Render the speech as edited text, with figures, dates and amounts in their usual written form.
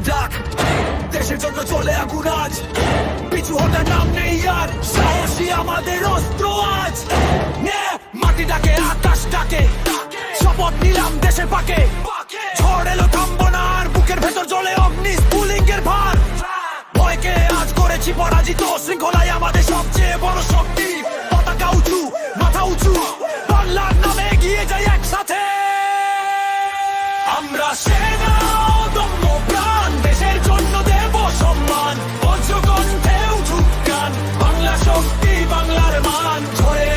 ডাক, দেশের জন্য চলে আগুন আজ, পিছু হটার নাম নেই আর, সাহসী আমাদের অস্ত্র আজ। নে মাটি ডাকে, আকাশ ডাকে, শপথ নিলাম দেশের পাকে, ঝড় এলো থামবো না আর, বুকের ভেতর জ্বলে অগ্নি স্ফুলিঙ্গের ভার। ভয়কে আজ করেছি পরাজিত, শৃঙ্খলাই আমাদের সবচেয়ে বড় শক্তি। পতাকা উঁচু, মাথা উঁচু, বাংলার নামে এগিয়ে যাই একসাথে। আমরা সেনা, দম্ভ প্রাণ, দেশের জন্য দেব সম্মান, পঞ্চকণ্ঠে উঠুক গান, বাংলা শক্তি, বাংলার মান। ঝরে